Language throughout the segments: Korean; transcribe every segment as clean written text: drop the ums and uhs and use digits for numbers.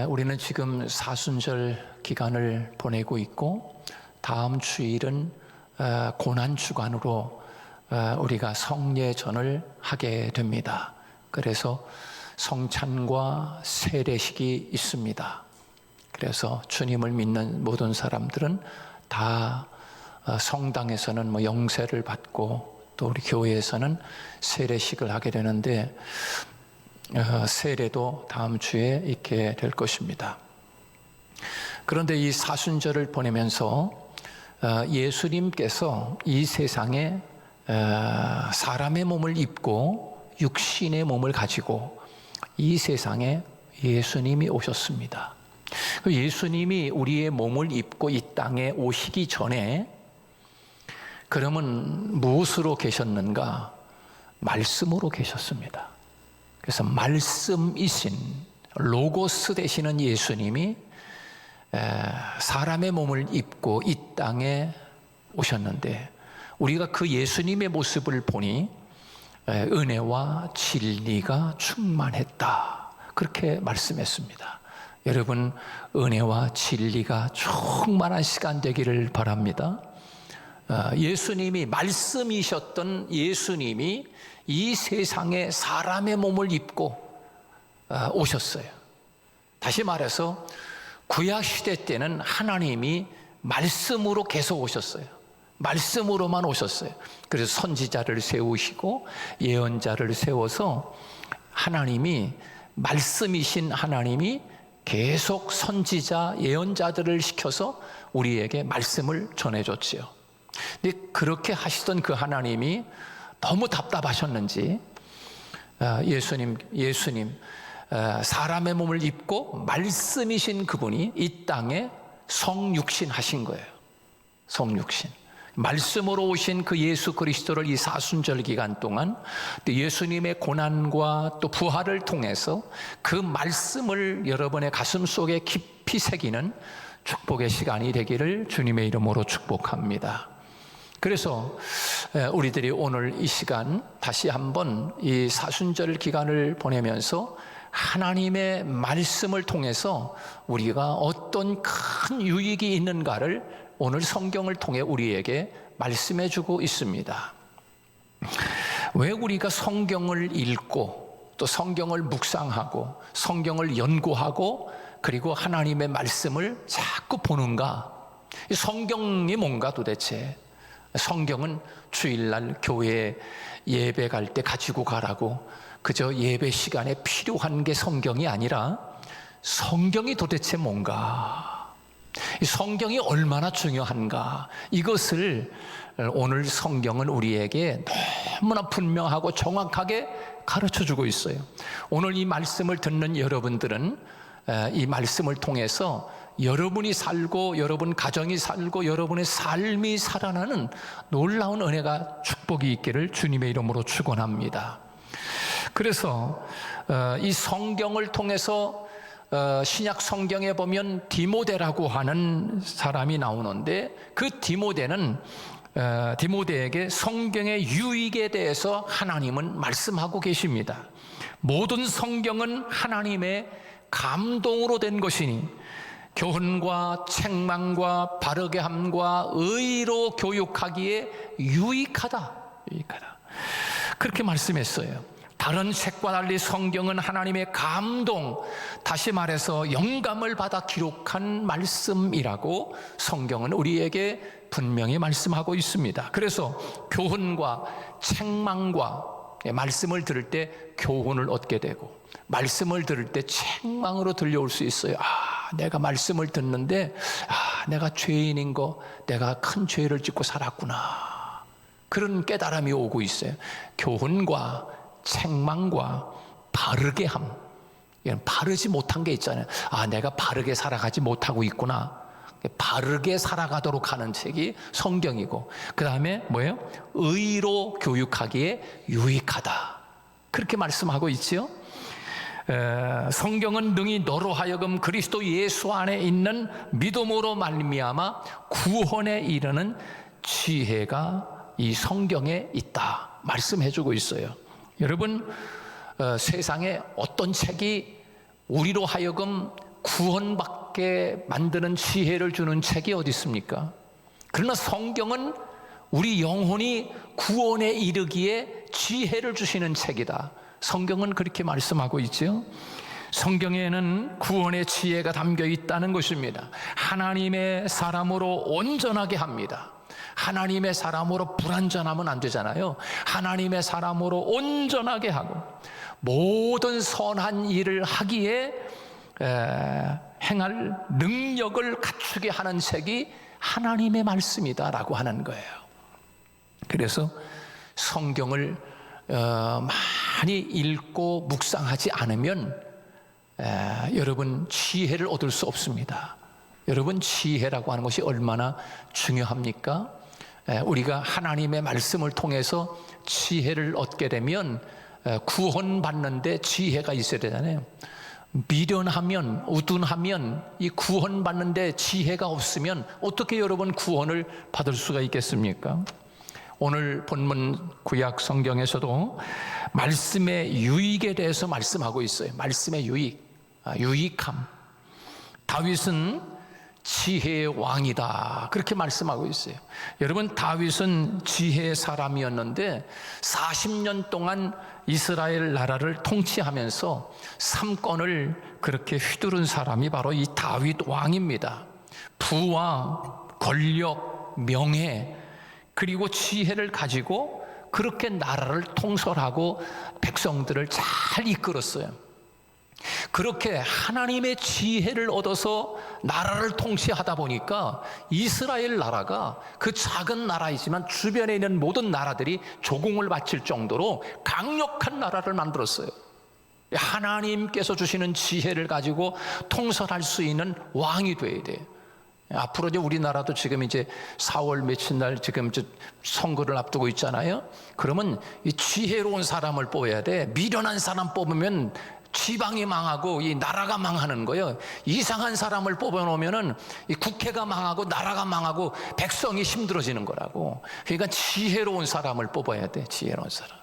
우리는 지금 사순절 기간을 보내고 있고 다음 주일은 고난주간으로 우리가 성례전을 하게 됩니다. 그래서 성찬과 세례식이 있습니다. 그래서 주님을 믿는 모든 사람들은 다 성당에서는 영세를 받고 또 우리 교회에서는 세례식을 하게 되는데 세례도 다음 주에 있게 될 것입니다. 그런데 이 사순절을 보내면서 예수님께서 이 세상에 사람의 몸을 입고 육신의 몸을 가지고 이 세상에 예수님이 오셨습니다. 예수님이 우리의 몸을 입고 이 땅에 오시기 전에 그러면 무엇으로 계셨는가? 말씀으로 계셨습니다. 그래서 말씀이신 로고스 되시는 예수님이 사람의 몸을 입고 이 땅에 오셨는데 우리가 그 예수님의 모습을 보니 은혜와 진리가 충만했다. 그렇게 말씀했습니다. 여러분, 은혜와 진리가 충만한 시간 되기를 바랍니다. 예수님이 말씀이셨던 예수님이 이 세상에 사람의 몸을 입고 오셨어요. 다시 말해서 구약시대 때는 하나님이 말씀으로 계속 오셨어요. 말씀으로만 오셨어요. 그래서 선지자를 세우시고 예언자를 세워서 하나님이 말씀이신 하나님이 계속 선지자 예언자들을 시켜서 우리에게 말씀을 전해줬지요. 근데 그렇게 하시던 그 하나님이 너무 답답하셨는지 예수님 사람의 몸을 입고 말씀이신 그분이 이 땅에 성육신 하신 거예요. 성육신. 말씀으로 오신 그 예수 그리스도를 이 사순절 기간 동안 또 예수님의 고난과 또 부활을 통해서 그 말씀을 여러분의 가슴 속에 깊이 새기는 축복의 시간이 되기를 주님의 이름으로 축복합니다. 그래서 우리들이 오늘 이 시간 다시 한번 이 사순절 기간을 보내면서 하나님의 말씀을 통해서 우리가 어떤 큰 유익이 있는가를 오늘 성경을 통해 우리에게 말씀해 주고 있습니다. 왜 우리가 성경을 읽고 또 성경을 묵상하고 성경을 연구하고 그리고 하나님의 말씀을 자꾸 보는가? 성경이 뭔가 도대체? 성경은 주일날 교회에 예배 갈 때 가지고 가라고 그저 예배 시간에 필요한 게 성경이 아니라 성경이 도대체 뭔가? 성경이 얼마나 중요한가? 이것을 오늘 성경은 우리에게 너무나 분명하고 정확하게 가르쳐주고 있어요. 오늘 이 말씀을 듣는 여러분들은 이 말씀을 통해서 여러분이 살고 여러분 가정이 살고 여러분의 삶이 살아나는 놀라운 은혜가 축복이 있기를 주님의 이름으로 축원합니다. 그래서 이 성경을 통해서 신약 성경에 보면 디모데라고 하는 사람이 나오는데 그 디모데는 디모데에게 성경의 유익에 대해서 하나님은 말씀하고 계십니다. 모든 성경은 하나님의 감동으로 된 것이니 교훈과 책망과 바르게 함과 의로 교육하기에 유익하다. 그렇게 말씀했어요. 다른 책과 달리 성경은 하나님의 감동, 다시 말해서 영감을 받아 기록한 말씀이라고 성경은 우리에게 분명히 말씀하고 있습니다. 그래서 교훈과 책망과 말씀을 들을 때 교훈을 얻게 되고 말씀을 들을 때 책망으로 들려올 수 있어요. 내가 말씀을 듣는데 내가 죄인인 거, 내가 큰 죄를 짓고 살았구나. 그런 깨달음이 오고 있어요. 교훈과 책망과 바르게 함. 바르지 못한 게 있잖아요. 내가 바르게 살아가지 못하고 있구나. 바르게 살아가도록 하는 책이 성경이고 그 다음에 뭐예요? 의로 교육하기에 유익하다. 그렇게 말씀하고 있지요. 성경은 능히 너로 하여금 그리스도 예수 안에 있는 믿음으로 말미암아 구원에 이르는 지혜가 이 성경에 있다 말씀해주고 있어요. 여러분, 세상에 어떤 책이 우리로 하여금 구원받게 만드는 지혜를 주는 책이 어디 있습니까? 그러나 성경은 우리 영혼이 구원에 이르기에 지혜를 주시는 책이다. 성경은 그렇게 말씀하고 있죠. 성경에는 구원의 지혜가 담겨 있다는 것입니다. 하나님의 사람으로 온전하게 합니다. 하나님의 사람으로 불완전하면 안 되잖아요. 하나님의 사람으로 온전하게 하고 모든 선한 일을 하기에 행할 능력을 갖추게 하는 책이 하나님의 말씀이다라고 하는 거예요. 그래서 성경을 많이 읽고 묵상하지 않으면 여러분 지혜를 얻을 수 없습니다. 여러분 지혜라고 하는 것이 얼마나 중요합니까? 우리가 하나님의 말씀을 통해서 지혜를 얻게 되면 구원받는데 지혜가 있어야 되잖아요. 미련하면 우둔하면 이 구원받는데 지혜가 없으면 어떻게 여러분 구원을 받을 수가 있겠습니까? 오늘 본문 구약 성경에서도 말씀의 유익에 대해서 말씀하고 있어요. 말씀의 유익함. 다윗은 지혜의 왕이다 그렇게 말씀하고 있어요. 여러분 다윗은 지혜의 사람이었는데 40년 동안 이스라엘 나라를 통치하면서 삼권을 그렇게 휘두른 사람이 바로 이 다윗 왕입니다. 부와 권력, 명예 그리고 지혜를 가지고 그렇게 나라를 통솔하고 백성들을 잘 이끌었어요. 그렇게 하나님의 지혜를 얻어서 나라를 통치하다 보니까 이스라엘 나라가 그 작은 나라이지만 주변에 있는 모든 나라들이 조공을 바칠 정도로 강력한 나라를 만들었어요. 하나님께서 주시는 지혜를 가지고 통솔할 수 있는 왕이 돼야 돼요. 앞으로 이제 우리나라도 지금 이제 4월 며칠 날 지금 선거를 앞두고 있잖아요. 그러면 이 지혜로운 사람을 뽑아야 돼. 미련한 사람 뽑으면 지방이 망하고 이 나라가 망하는 거예요. 이상한 사람을 뽑아놓으면은 이 국회가 망하고 나라가 망하고 백성이 힘들어지는 거라고. 그러니까 지혜로운 사람을 뽑아야 돼. 지혜로운 사람.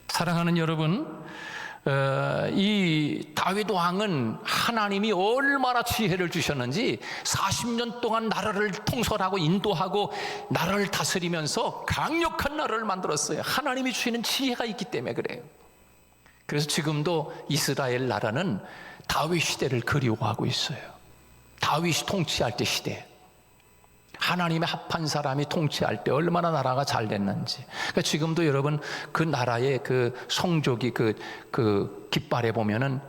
사랑하는 여러분, 이 다윗 왕은 하나님이 얼마나 지혜를 주셨는지 40년 동안 나라를 통솔하고 인도하고 나라를 다스리면서 강력한 나라를 만들었어요. 하나님이 주시는 지혜가 있기 때문에 그래요. 그래서 지금도 이스라엘 나라는 다윗 시대를 그리워하고 있어요. 다윗이 통치할 때 시대, 하나님의 합한 사람이 통치할 때 얼마나 나라가 잘 됐는지. 그러니까 지금도 여러분 그 나라의 그 성족이 그 깃발에 보면은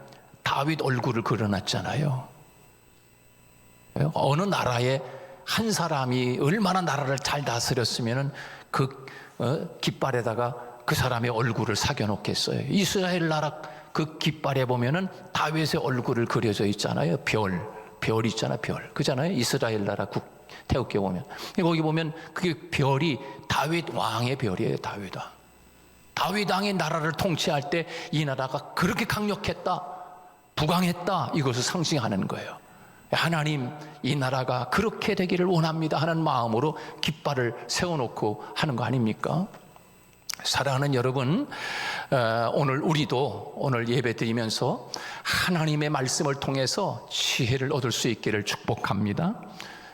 다윗 얼굴을 그려놨잖아요. 어느 나라에 한 사람이 얼마나 나라를 잘 다스렸으면은 그 깃발에다가 그 사람의 얼굴을 새겨놓겠어요. 이스라엘 나라 그 깃발에 보면은 다윗의 얼굴을 그려져 있잖아요. 별 있잖아, 별. 그잖아요. 이스라엘 나라 태극기 보면 거기 보면 그게 별이 다윗 왕의 별이에요. 다윗 왕. 다윗 왕이 나라를 통치할 때 이 나라가 그렇게 강력했다, 부강했다, 이것을 상징하는 거예요. 하나님, 이 나라가 그렇게 되기를 원합니다 하는 마음으로 깃발을 세워놓고 하는 거 아닙니까? 사랑하는 여러분, 오늘 우리도 오늘 예배 드리면서 하나님의 말씀을 통해서 지혜를 얻을 수 있기를 축복합니다.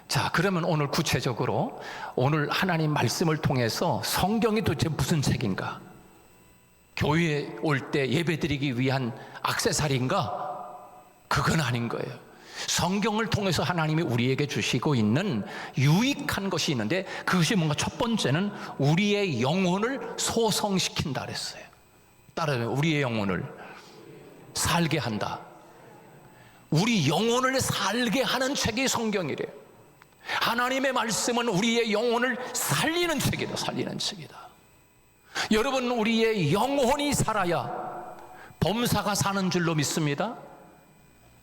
자, 그러면 오늘 구체적으로 오늘 하나님 말씀을 통해서 성경이 도대체 무슨 책인가? 교회에 올 때 예배 드리기 위한 액세서리인가? 그건 아닌 거예요. 성경을 통해서 하나님이 우리에게 주시고 있는 유익한 것이 있는데 그것이 뭔가 첫 번째는 우리의 영혼을 소성시킨다 그랬어요. 따라서 우리의 영혼을 살게 한다. 우리 영혼을 살게 하는 책이 성경이래요. 하나님의 말씀은 우리의 영혼을 살리는 책이다. 살리는 책이다. 여러분, 우리의 영혼이 살아야 범사가 사는 줄로 믿습니다.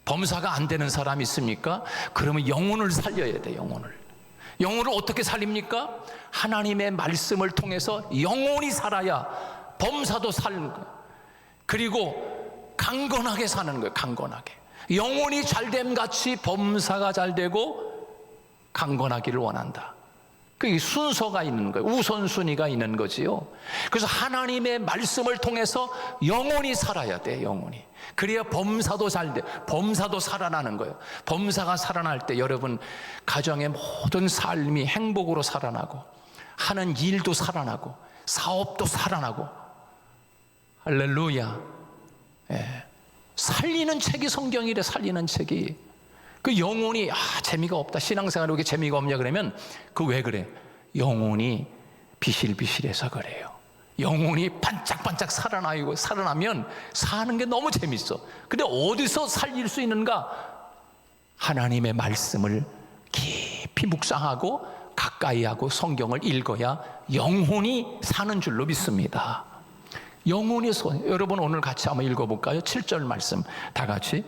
범사가 안 되는 사람이 있습니까? 그러면 영혼을 살려야 돼. 영혼을 어떻게 살립니까? 하나님의 말씀을 통해서 영혼이 살아야 범사도 사는 거예요. 그리고 강건하게 사는 거예요. 강건하게. 영혼이 잘됨 같이 범사가 잘 되고 강건하기를 원한다. 그 순서가 있는 거예요. 우선순위가 있는 거지요. 그래서 하나님의 말씀을 통해서 영혼이 살아야 돼, 영혼이. 그래야 범사도 잘 돼. 범사도 살아나는 거예요. 범사가 살아날 때 여러분 가정의 모든 삶이 행복으로 살아나고, 하는 일도 살아나고, 사업도 살아나고. 할렐루야. 예. 살리는 책이 성경이래. 살리는 책이. 그 영혼이 재미가 없다, 신앙생활에 왜 재미가 없냐 그러면 그 왜 그래? 영혼이 비실비실해서 그래요. 영혼이 반짝반짝 살아나면 사는 게 너무 재밌어. 근데 어디서 살릴 수 있는가? 하나님의 말씀을 깊이 묵상하고 가까이 하고 성경을 읽어야 영혼이 사는 줄로 믿습니다. 영혼이 여러분 오늘 같이 한번 읽어볼까요? 7절 말씀 다 같이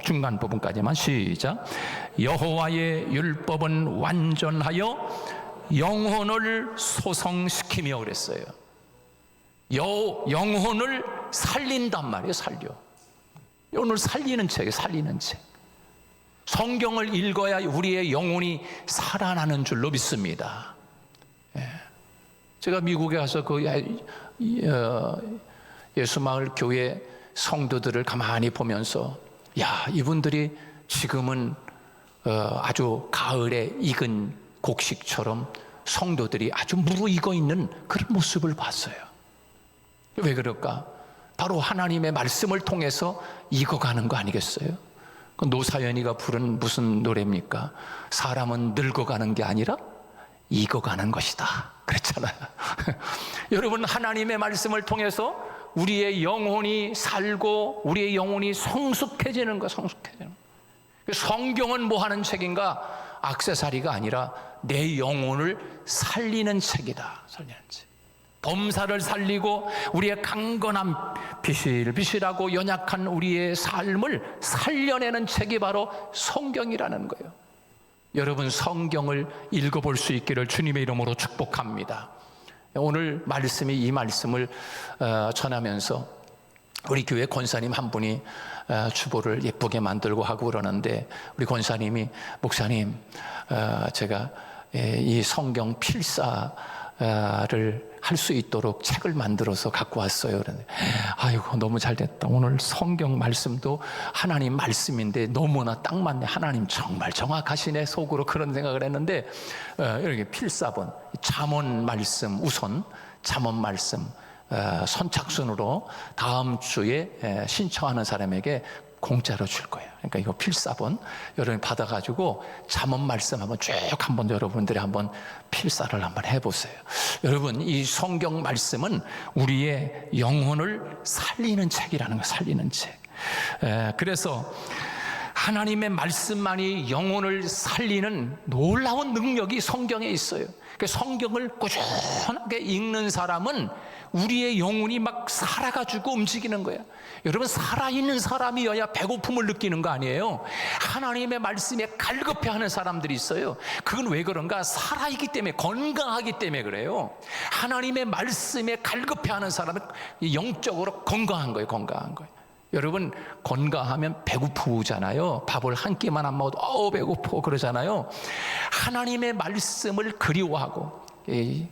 중간 부분까지만 시작. 여호와의 율법은 완전하여 영혼을 소성시키며 그랬어요. 영혼을 살린단 말이에요. 살려. 오늘 살리는 책이에요. 살리는 책. 성경을 읽어야 우리의 영혼이 살아나는 줄로 믿습니다. 제가 미국에 가서 그 예수마을 교회 성도들을 가만히 보면서 이분들이 지금은 아주 가을에 익은 곡식처럼 성도들이 아주 무르익어 있는 그런 모습을 봤어요. 왜 그럴까? 바로 하나님의 말씀을 통해서 익어가는 거 아니겠어요? 그 노사연이가 부른 무슨 노래입니까? 사람은 늙어가는 게 아니라 익어가는 것이다 그랬잖아요. 여러분 하나님의 말씀을 통해서 우리의 영혼이 살고 우리의 영혼이 성숙해지는 거, 성숙해지는 거. 성경은 뭐 하는 책인가? 액세서리가 아니라 내 영혼을 살리는 책이다. 살리는 책. 범사를 살리고 우리의 강건한 비실비실하고 연약한 우리의 삶을 살려내는 책이 바로 성경이라는 거예요. 여러분 성경을 읽어볼 수 있기를 주님의 이름으로 축복합니다. 오늘 말씀이 이 말씀을 전하면서 우리 교회 권사님 한 분이 주보를 예쁘게 만들고 하고 그러는데 우리 권사님이 목사님 제가 이 성경 필사를 할 수 있도록 책을 만들어서 갖고 왔어요. 그런데 아이고 너무 잘 됐다. 오늘 성경 말씀도 하나님 말씀인데 너무나 딱 맞네. 하나님 정말 정확하시네. 속으로 그런 생각을 했는데 이렇게 필사본 잠언 말씀 우선 잠언 말씀 선착순으로 다음 주에 신청하는 사람에게 공짜로 줄 거예요. 그러니까 이거 필사본 여러분이 받아가지고 잠언 말씀 한번 쭉 한번 여러분들이 한번 필사를 한번 해보세요. 여러분 이 성경 말씀은 우리의 영혼을 살리는 책이라는 거예요. 살리는 책. 그래서 하나님의 말씀만이 영혼을 살리는 놀라운 능력이 성경에 있어요. 성경을 꾸준하게 읽는 사람은 우리의 영혼이 막 살아가지고 움직이는 거예요. 여러분 살아있는 사람이어야 배고픔을 느끼는 거 아니에요? 하나님의 말씀에 갈급해하는 사람들이 있어요. 그건 왜 그런가? 살아있기 때문에, 건강하기 때문에 그래요. 하나님의 말씀에 갈급해하는 사람은 영적으로 건강한 거예요. 건강한 거예요. 여러분 건강하면 배고프잖아요. 밥을 한 끼만 안 먹어도 배고파 그러잖아요. 하나님의 말씀을 그리워하고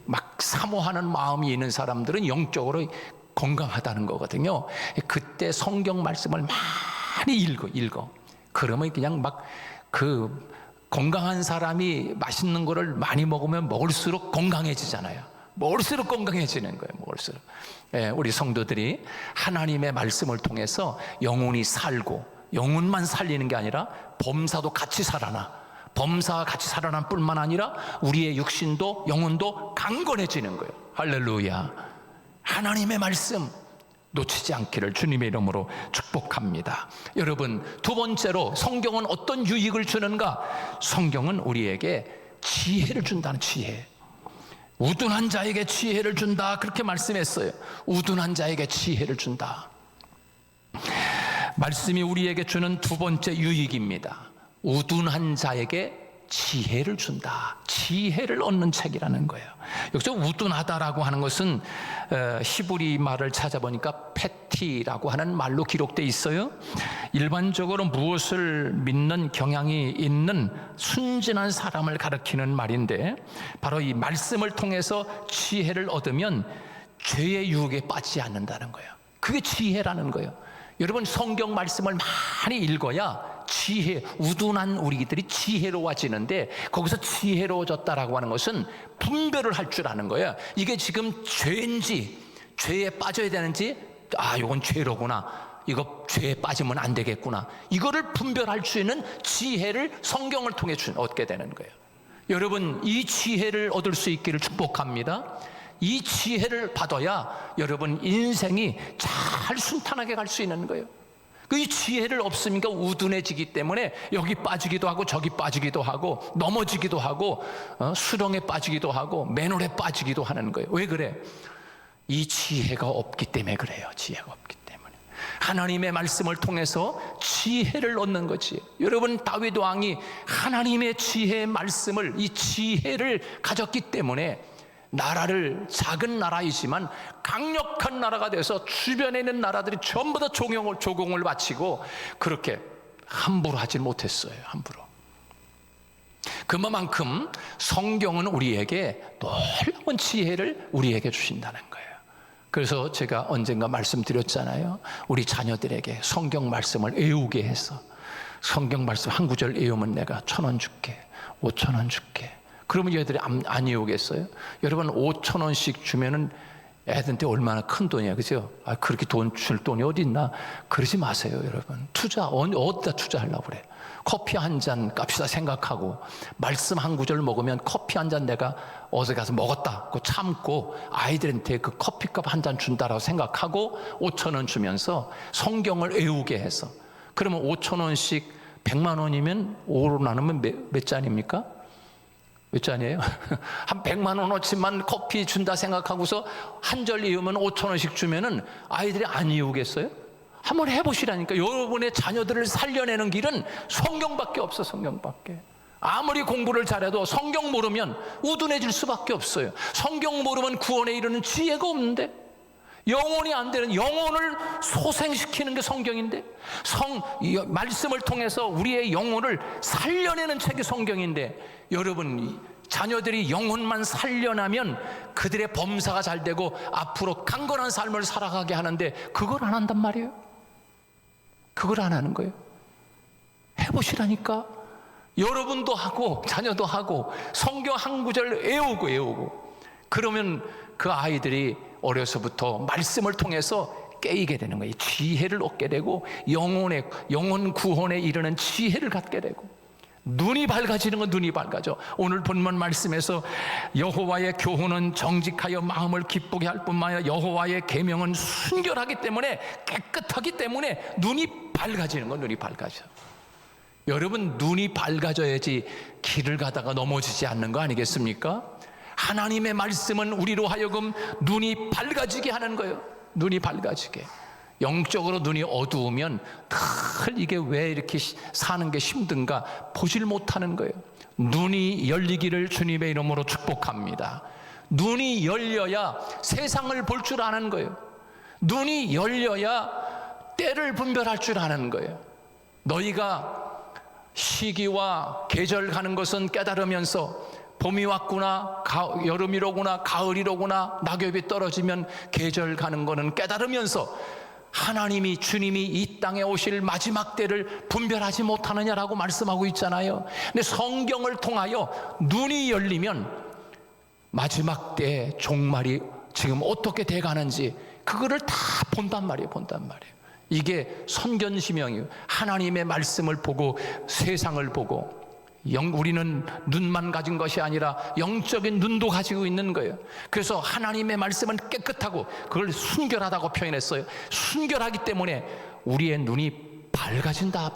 막 사모하는 마음이 있는 사람들은 영적으로 건강하다는 거거든요. 그때 성경 말씀을 많이 읽어. 그러면 그냥 막 그 건강한 사람이 맛있는 거를 많이 먹으면 먹을수록 건강해지잖아요. 먹을수록 건강해지는 거예요. 먹을수록. 우리 성도들이 하나님의 말씀을 통해서 영혼이 살고 영혼만 살리는 게 아니라 범사도 같이 살아나. 범사와 같이 살아난 뿐만 아니라 우리의 육신도 영혼도 강건해지는 거예요. 할렐루야. 하나님의 말씀 놓치지 않기를 주님의 이름으로 축복합니다. 여러분 두 번째로 성경은 어떤 유익을 주는가? 성경은 우리에게 지혜를 준다는 지혜. 우둔한 자에게 지혜를 준다 그렇게 말씀했어요. 우둔한 자에게 지혜를 준다. 말씀이 우리에게 주는 두 번째 유익입니다. 우둔한 자에게 지혜를 준다. 지혜를 얻는 책이라는 거예요. 여기서 우둔하다라고 하는 것은 히브리 말을 찾아보니까 패티라고 하는 말로 기록되어 있어요. 일반적으로 무엇을 믿는 경향이 있는 순진한 사람을 가리키는 말인데, 바로 이 말씀을 통해서 지혜를 얻으면 죄의 유혹에 빠지지 않는다는 거예요. 그게 지혜라는 거예요. 여러분, 성경 말씀을 많이 읽어야 지혜, 우둔한 우리들이 지혜로워지는데, 거기서 지혜로워졌다라고 하는 것은 분별을 할 줄 아는 거예요. 이게 지금 죄인지, 죄에 빠져야 되는지, 이건 죄로구나, 이거 죄에 빠지면 안 되겠구나, 이거를 분별할 수 있는 지혜를 성경을 통해 얻게 되는 거예요. 여러분, 이 지혜를 얻을 수 있기를 축복합니다. 이 지혜를 받아야 여러분 인생이 잘 순탄하게 갈 수 있는 거예요. 이 지혜를 없으니까 우둔해지기 때문에 여기 빠지기도 하고 저기 빠지기도 하고 넘어지기도 하고 수렁에 빠지기도 하고 맨홀에 빠지기도 하는 거예요. 왜 그래? 이 지혜가 없기 때문에 그래요. 지혜가 없기 때문에. 하나님의 말씀을 통해서 지혜를 얻는 거지. 여러분, 다윗 왕이 하나님의 지혜의 말씀을, 이 지혜를 가졌기 때문에 나라를, 작은 나라이지만 강력한 나라가 돼서 주변에 있는 나라들이 전부 다 조공을 바치고 그렇게 함부로 하지 못했어요. 함부로. 그만큼 성경은 우리에게 놀라운 지혜를 우리에게 주신다는 거예요. 그래서 제가 언젠가 말씀드렸잖아요. 우리 자녀들에게 성경 말씀을 외우게 해서, 성경 말씀 한 구절 외우면 내가 1,000원 줄게, 5,000원 줄게. 그러면 얘들이 안 외우겠어요? 여러분, 5,000원씩 주면은 애들한테 얼마나 큰 돈이야, 그죠? 그렇게 돈 줄 돈이 어디 있나? 그러지 마세요, 여러분. 투자, 어디다 투자하려고 그래? 커피 한 잔 값이다 생각하고, 말씀 한 구절 먹으면 커피 한 잔 내가 어디 가서 먹었다, 그거 참고 아이들한테 그 커피값 한 잔 준다라고 생각하고 5,000원 주면서 성경을 외우게 해서, 그러면 5,000원씩 100만 원이면 5로 나누면 몇 잔입니까? 몇 잔이에요? 한 100만 원어치만 커피 준다 생각하고서 한 절 이으면 5,000원씩 주면은 아이들이 안 이우겠어요? 한번 해보시라니까. 여러분의 자녀들을 살려내는 길은 성경밖에 없어. 성경밖에. 아무리 공부를 잘해도 성경 모르면 우둔해질 수밖에 없어요. 성경 모르면 구원에 이르는 지혜가 없는데, 영혼이 안 되는, 영혼을 소생시키는 게 성경인데, 말씀을 통해서 우리의 영혼을 살려내는 책이 성경인데, 여러분, 자녀들이 영혼만 살려나면 그들의 범사가 잘 되고 앞으로 강건한 삶을 살아가게 하는데, 그걸 안 한단 말이에요. 그걸 안 하는 거예요. 해보시라니까. 여러분도 하고 자녀도 하고 성경 한 구절 외우고 그러면 그 아이들이 어려서부터 말씀을 통해서 깨이게 되는 거예요. 지혜를 얻게 되고 영혼 구원에 이르는 지혜를 갖게 되고, 눈이 밝아지는 건 눈이 밝아져. 오늘 본문 말씀에서 여호와의 교훈은 정직하여 마음을 기쁘게 할 뿐만 아니라 여호와의 계명은 순결하기 때문에, 깨끗하기 때문에 눈이 밝아지는 건 눈이 밝아져. 여러분, 눈이 밝아져야지 길을 가다가 넘어지지 않는 거 아니겠습니까? 하나님의 말씀은 우리로 하여금 눈이 밝아지게 하는 거예요. 눈이 밝아지게. 영적으로 눈이 어두우면 늘 이게 왜 이렇게 사는 게 힘든가 보질 못하는 거예요. 눈이 열리기를 주님의 이름으로 축복합니다. 눈이 열려야 세상을 볼 줄 아는 거예요. 눈이 열려야 때를 분별할 줄 아는 거예요. 너희가 시기와 계절 가는 것은 깨달으면서 봄이 왔구나, 여름이로구나, 가을이로구나, 낙엽이 떨어지면 계절 가는 거는 깨달으면서 하나님이, 주님이 이 땅에 오실 마지막 때를 분별하지 못하느냐라고 말씀하고 있잖아요. 근데 성경을 통하여 눈이 열리면 마지막 때 종말이 지금 어떻게 돼가는지 그거를 다 본단 말이에요. 이게 선견지명이에요. 하나님의 말씀을 보고 세상을 보고, 우리는 눈만 가진 것이 아니라 영적인 눈도 가지고 있는 거예요. 그래서 하나님의 말씀은 깨끗하고 그걸 순결하다고 표현했어요. 순결하기 때문에 우리의 눈이 밝아진다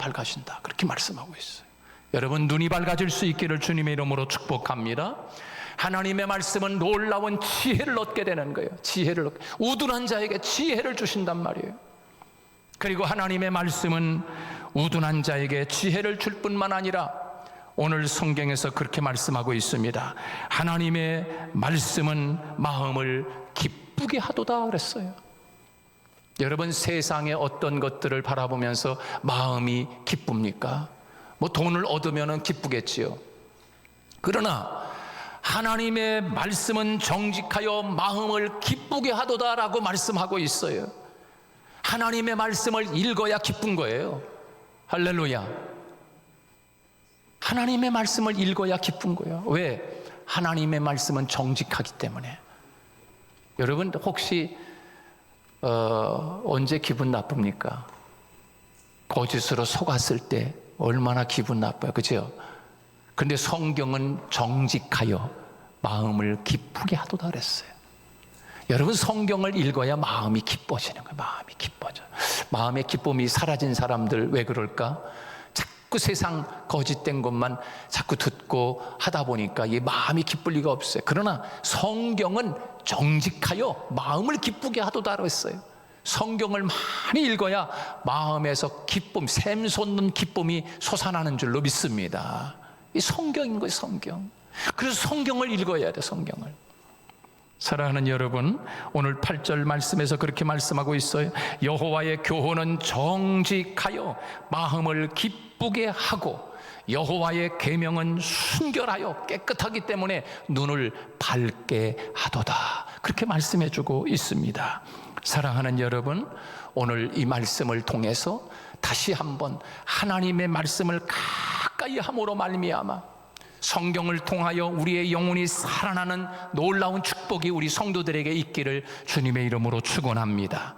그렇게 말씀하고 있어요. 여러분, 눈이 밝아질 수 있기를 주님의 이름으로 축복합니다. 하나님의 말씀은 놀라운 지혜를 얻게 되는 거예요. 우둔한 자에게 지혜를 주신단 말이에요. 그리고 하나님의 말씀은 우둔한 자에게 지혜를 줄 뿐만 아니라 오늘 성경에서 그렇게 말씀하고 있습니다. 하나님의 말씀은 마음을 기쁘게 하도다 그랬어요. 여러분, 세상의 어떤 것들을 바라보면서 마음이 기쁩니까? 뭐 돈을 얻으면 기쁘겠지요. 그러나 하나님의 말씀은 정직하여 마음을 기쁘게 하도다라고 말씀하고 있어요. 하나님의 말씀을 읽어야 기쁜 거예요. 할렐루야. 하나님의 말씀을 읽어야 기쁜 거예요. 왜? 하나님의 말씀은 정직하기 때문에. 여러분, 혹시 언제 기분 나쁩니까? 거짓으로 속았을 때 얼마나 기분 나빠요. 그죠? 근데 성경은 정직하여 마음을 기쁘게 하도다 그랬어요. 여러분, 성경을 읽어야 마음이 기뻐지는 거예요. 마음이 기뻐져. 마음의 기쁨이 사라진 사람들 왜 그럴까? 자꾸 세상 거짓된 것만 자꾸 듣고 하다 보니까 이 마음이 기쁠 리가 없어요. 그러나 성경은 정직하여 마음을 기쁘게 하도다 그랬어요. 성경을 많이 읽어야 마음에서 기쁨, 샘솟는 기쁨이 솟아나는 줄로 믿습니다. 이 성경인 거예요, 성경. 그래서 성경을 읽어야 돼, 성경을. 사랑하는 여러분, 오늘 8절 말씀에서 그렇게 말씀하고 있어요. 여호와의 교훈은 정직하여 마음을 기쁘게 하고 여호와의 계명은 순결하여 깨끗하기 때문에 눈을 밝게 하도다. 그렇게 말씀해 주고 있습니다. 사랑하는 여러분, 오늘 이 말씀을 통해서 다시 한번 하나님의 말씀을 가까이 함으로 말미암아 성경을 통하여 우리의 영혼이 살아나는 놀라운 축복이 우리 성도들에게 있기를 주님의 이름으로 축원합니다.